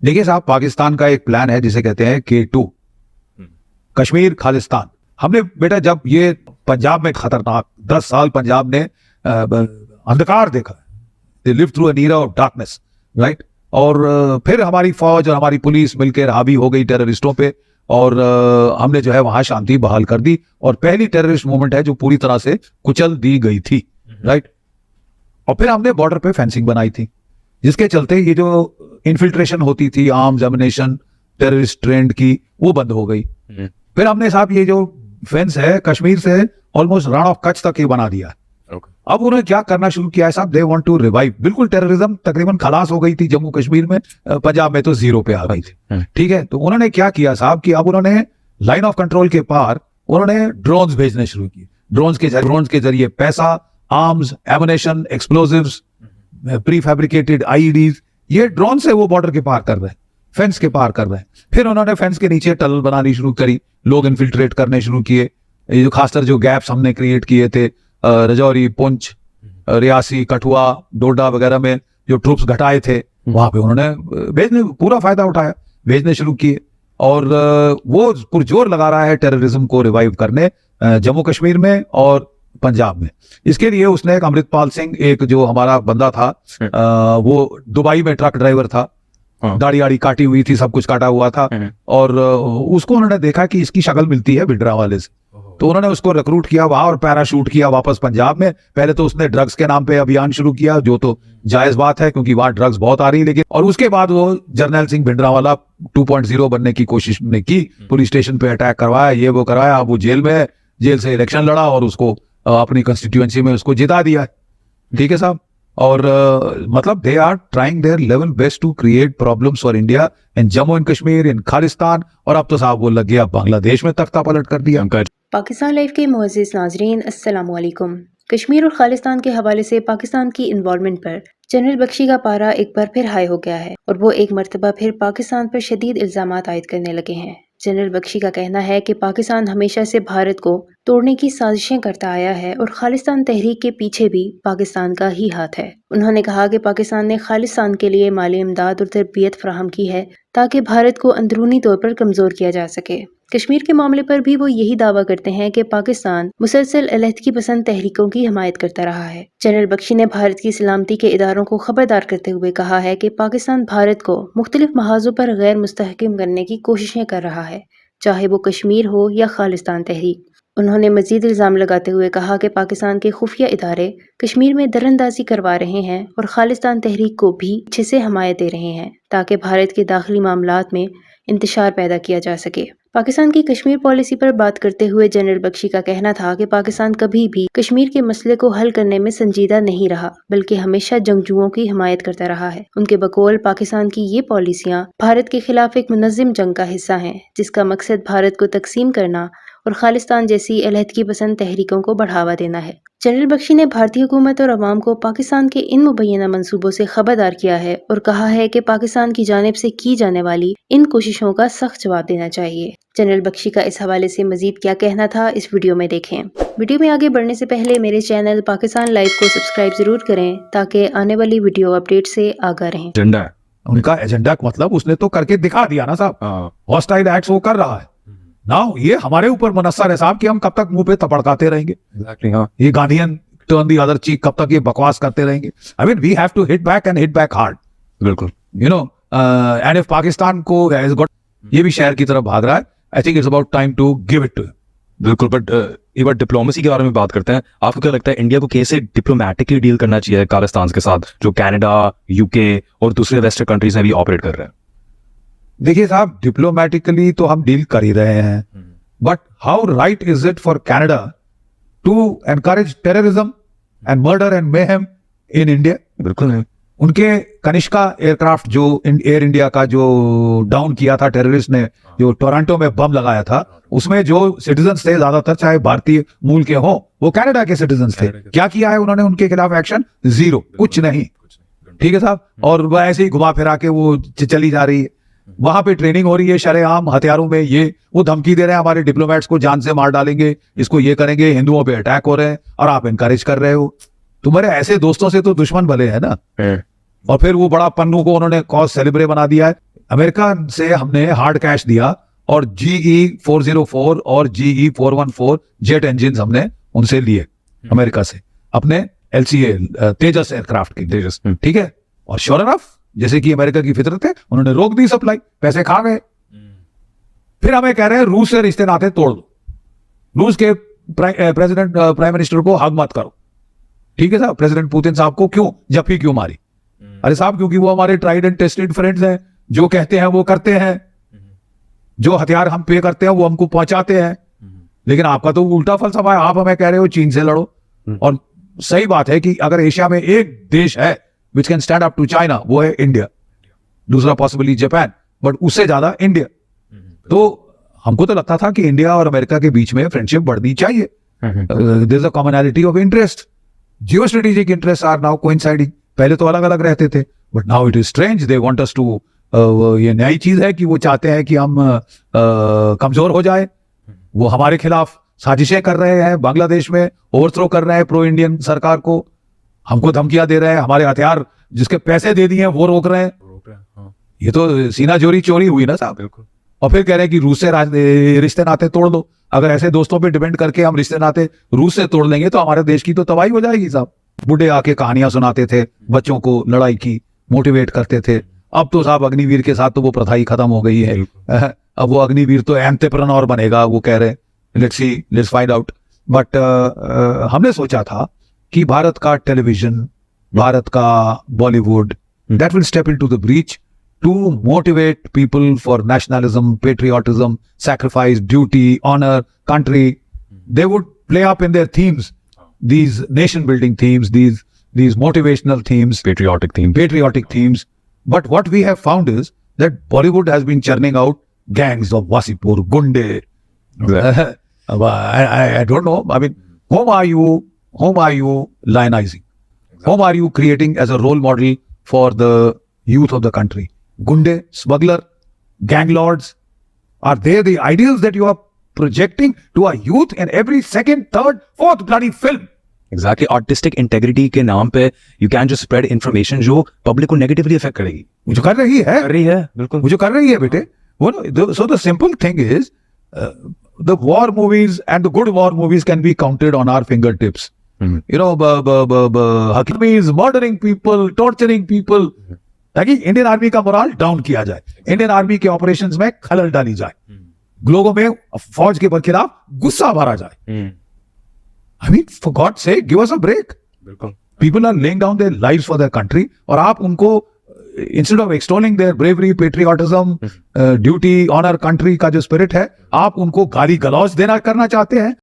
देखिए साहब, पाकिस्तान का एक प्लान है जिसे कहते हैं K2, कश्मीर खालिस्तान। हमने बेटा जब ये पंजाब में खतरनाक 10 साल पंजाब ने अंधकार देखा, they live through an era of darkness, right. और फिर हमारी फौज और हमारी पुलिस मिलकर हावी हो गई टेररिस्टों पे, और हमने जो है वहां शांति बहाल कर दी, और पहली टेररिस्ट मूवमेंट है जो पूरी तरह से कुचल दी गई थी, राइट। और फिर हमने बॉर्डर पे फेंसिंग बनाई थी, जिसके चलते ये जो इन्फिल्ट्रेशन होती थी आर्म्स एमिनेशन टेररिस्ट ट्रेंड की, वो बंद हो गई। फिर हमने साहब ये जो फेंस है कश्मीर से ऑलमोस्ट रण ऑफ कच्छ तक ये बना दिया। अब उन्होंने क्या करना शुरू किया है साहब, दे वांट टू रिवाइव। बिल्कुल टेररिज्म तकरीबन खलास हो गई थी जम्मू कश्मीर में, पंजाब में तो जीरो पे आ गई थी, ठीक है। तो उन्होंने क्या किया साहब कि अब उन्होंने लाइन ऑफ कंट्रोल के पार उन्होंने ड्रोन्स भेजने शुरू किए। ड्रोन्स के जरिए पैसा, arms, ammunition, explosives, pre fabricated आईईडीज, ये ड्रोन से वो बॉर्डर के पार कर रहे हैं, फेंस के पार कर रहे हैं। फिर उन्होंने फेंस के नीचे टनल बनानी शुरू करी, लोग इन्फिल्ट्रेट करने शुरू किए। ये जो खासकर जो गैप्स हमने क्रिएट किए थे रजौरी, पुंछ, रियासी, कठुआ, डोडा वगैरह में जो ट्रूप्स घटाए थे, वहां पे उन्होंने भेजने पूरा फायदा उठाया, भेजने शुरू किए। और वो पुरजोर लगा रहा है टेररिज्म को रिवाइव करने जम्मू कश्मीर में और पंजाब में। इसके लिए उसने एक अमृतपाल सिंह, एक जो हमारा बंदा था, वो दुबई में ट्रक ड्राइवर था, दाढ़ी आड़ी काटी हुई थी, सब कुछ काटा हुआ था, और उसको उन्होंने देखा कि इसकी शक्ल मिलती है बिड्रा वाले से, तो उन्होंने उसको रिक्रूट किया वहां और पैराशूट किया वापस पंजाब में। पहले तो उसने ड्रग्स के नाम पे अभियान शुरू किया, जो तो जायज बात है क्योंकि वहां ड्रग्स बहुत आ रही है, लेकिन और उसके बाद वो जर्नैल सिंह भिंडरावाला 2.0 बनने की कोशिश ने की, पुलिस स्टेशन पे अटैक करवाया, ये वो कराया। अब वो जेल में है, जेल से इलेक्शन लड़ा और उसको अपनी कंस्टिट्यूएंसी में उसको जिता दिया, ठीक है साहब। और मतलब they are trying their level best to create problems for India in Jammu and Kashmir, in Khalistan, और अब तो साहब वो लग गया बांग्लादेश में तख्ता पलट कर दिया। पाकिस्तान लाइव के मुअज़्ज़िज़ नाज़रीन, अस्सलाम वालेकुम। कश्मीर और खालिस्तान के हवाले से पाकिस्तान की इन्वॉल्वमेंट पर जनरल बख्शी का पारा एक बार फिर हाई हो गया है और वो एक मरतबा फिर पाकिस्तान पर शदीद इल्ज़ामात आयद करने लगे हैं। जनरल बख्शी का कहना है कि पाकिस्तान हमेशा से भारत को तोड़ने की साजिशें करता आया है और खालिस्तान तहरीक के पीछे भी पाकिस्तान का ही हाथ है। उन्होंने कहा कि पाकिस्तान ने खालिस्तान के लिए माली इमदाद और तरबियत फराहम की है ताकि भारत को अंदरूनी तौर पर कमज़ोर किया जा सके। कश्मीर के मामले पर भी वो यही दावा करते हैं कि पाकिस्तान मुसलसल अलहदगी पसंद तहरीकों की हमायत करता रहा है। जनरल बख्शी ने भारत की सलामती के इदारों को खबरदार करते हुए कहा है कि पाकिस्तान भारत को मुख्तलिफ महाजों पर गैर मुस्तहकम करने की कोशिशें कर रहा है, चाहे वो कश्मीर हो या खालिस्तान तहरीक। उन्होंने मजीद इल्ज़ाम लगाते हुए कहा कि पाकिस्तान के खुफिया इदारे कश्मीर में दरअंदाजी करवा रहे हैं और खालिस्तान तहरीक को भी अच्छे से हमायत दे रहे हैं ताकि भारत के दाखिली मामलात में इंतशार पैदा किया जा सके। पाकिस्तान की कश्मीर पॉलिसी पर बात करते हुए जनरल बख्शी का कहना था कि पाकिस्तान कभी भी कश्मीर के मसले को हल करने में संजीदा नहीं रहा, बल्कि हमेशा जंगजुओं की हिमायत करता रहा है। उनके बकौल पाकिस्तान की ये पॉलिसियां भारत के खिलाफ एक मुनज़्ज़म जंग का हिस्सा हैं, जिसका मकसद भारत को तकसीम करना और खालिस्तान जैसी अलहदगी पसंद तहरीकों को बढ़ावा देना है। जनरल बख्शी ने भारतीय हुकूमत और अवाम को पाकिस्तान के इन मुबैना मंसूबों से खबरदार किया है और कहा है कि पाकिस्तान की जानिब से की जाने वाली इन कोशिशों का सख्त जवाब देना चाहिए। जनरल बख्शी का इस हवाले से मजीद क्या कहना था, इस वीडियो में देखें। वीडियो में आगे बढ़ने से पहले मेरे चैनल पाकिस्तान लाइव को सब्सक्राइब जरूर करें ताकि आने वाली वीडियो अपडेट से आगाह रहें। एजेंडा है उनका, एजेंडा का मतलब उसने तो करके दिखा दिया ना साहब, हॉस्टाइल एक्ट्स वो कर रहा है ना। ये हमारे ऊपर मुनस्सर है साहब कि हम कब तक मुंह पे तपड़काते रहेंगे। Exactly, हाँ। ये Gandhian turn the other cheek, कब तक ये बकवास करते रहेंगे। I mean we have to hit back and hit back hard. बिल्कुल, you know, and if Pakistan को हैज गॉट, ये भी शहर की तरफ भाग रहा है, I think it's about time to give it to. बिल्कुल, बट एक बार डिप्लोमेसी के बारे में बात करते हैं। आपको क्या लगता है इंडिया को कैसे डिप्लोमेटिकली डील करना चाहिए खालिस्तान के साथ, जो कनाडा, यूके और दूसरे वेस्टर्न कंट्रीज में भी ऑपरेट कर रहे हैं? देखिए साहब, डिप्लोमेटिकली तो हम डील कर ही रहे हैं, but how right is it for Canada to encourage terrorism and murder and mayhem in India? बिल्कुल नहीं। उनके कनिष्का एयरक्राफ्ट जो एयर इंडिया का जो डाउन किया था टेररिस्ट ने, जो टोरंटो में बम लगाया था, उसमें जो सिटीजन्स थे ज्यादातर चाहे भारतीय मूल के हों, वो कनाडा के सिटीजन्स थे। क्या किया है उन्होंने उनके खिलाफ एक्शन? जीरो, कुछ नहीं, ठीक है साहब। और वह ऐसे ही घुमा फिरा के वो चली जा रही है। वहां पे ट्रेनिंग हो रही है शरेआम हथियारों में, ये वो धमकी दे रहे हैं हमारे डिप्लोमेट्स को जान से मार डालेंगे, इसको ये करेंगे, हिंदुओं पे अटैक हो रहे हैं और आप इनकरेज कर रहे हो। तुम्हारे ऐसे दोस्तों से तो दुश्मन भले है ना। और फिर वो बड़ा पन्नू को उन्होंने कॉज सेलिब्रे बना दिया है। अमेरिका से हमने हार्ड कैश दिया और GE-404 और GE-414 जेट इंजिन हमने उनसे लिए अमेरिका से, अपने LCA तेजस एयरक्राफ्ट की। तेजस। ठीक है, और श्योर इनफ जैसे कि अमेरिका की फितरत है, उन्होंने रोक दी सप्लाई, पैसे खा गए। फिर हमें कह रहे हैं रूस से रिश्ते नाते तोड़ दो, रूस के प्राइम मिनिस्टर को हग मत करो। ठीक है साहब, प्रेसिडेंट पुतिन साहब को क्यों जफ्फी क्यों मारी? अरे साहब, क्योंकि वो हमारे ट्राइड एंड टेस्टेड फ्रेंड्स हैं, जो कहते हैं वो करते हैं, जो हथियार हम पे करते हैं वो हमको पहुंचाते हैं। लेकिन आपका तो उल्टा फलसफा है, आप हमें कह रहे हो चीन से लड़ो। और सही बात है कि अगर एशिया में एक देश है which can stand up to China, वो है इंडिया, दूसरा पॉसिबली जापान, बट उससे ज्यादा इंडिया। तो हमको तो लगता था कि इंडिया और अमेरिका के बीच में फ्रेंडशिप बढ़नी चाहिए। There is a commonality of interest, geo strategic interest are now coinciding. पहले तो अलग अलग रहते थे, but now it is strange, they want us to, ये नई चीज है कि वो चाहते हैं कि हम कमजोर हो जाए। वो हमारे खिलाफ साजिशें कर रहे हैं, बांग्लादेश में ओवरथ्रो कर रहे हैं प्रो इंडियन सरकार को, हमको धमकियां दे रहे हैं, हमारे हथियार जिसके पैसे दे दिए हैं वो रोक रहे हैं। ये तो सीना चोरी हुई ना साहब। बिल्कुल। और फिर कह रहे हैं कि रूस से रिश्ते नाते तोड़ दो। अगर ऐसे दोस्तों पे डिपेंड करके हम रिश्ते नाते रूस से तोड़ लेंगे तो हमारे देश की तो तबाही हो जाएगी साहब। बूढ़े आके कहानियां सुनाते थे बच्चों को, लड़ाई की मोटिवेट करते थे। अब तो साहब अग्निवीर के साथ तो वो प्रथा ही खत्म हो गई है। अब वो अग्निवीर तो एंटरप्रेन्योर बनेगा, वो कह रहे हैं। Let's see, let's find out. But हमने सोचा था कि भारत का टेलीविजन, भारत का Bollywood, that will step into the breach to motivate people for nationalism, patriotism, sacrifice, duty, honor, country. They would play up in their themes, these nation building themes, these motivational themes, patriotic themes. But what we have found is that Bollywood has been churning out gangs of Wasipur, Gunde. Exactly. I don't know. I mean, whom are you lionizing? Whom are you creating as a role model for the youth of the country? Gunde, smuggler, gang lords, are they the ideals that you are projecting to our youth in every second, third, fourth bloody film? Exactly. Artistic integrity के नाम पे you can just spread information जो public को negatively affect करेगी। वो जो कर रही है, बिल्कुल। वो जो कर रही है बेटे, वो so the simple thing is the war movies and the good war movies can be counted on our fingertips. You know, Hakimis murdering people, torturing people, ताकि इंडियन आर्मी का मोराल डाउन किया जाए, इंडियन आर्मी के operations में खलल डाली जाए, लोगों में फौज के खिलाफ गुस्सा भरा जाए। I mean, for God sake, give us a break. बिल्कुल। People are laying down their lives for their country, और आप उनको instead of extolling their bravery, patriotism, duty, honour, country का जो स्पिरिट है, आप उनको गाली गलौज देना करना चाहते हैं।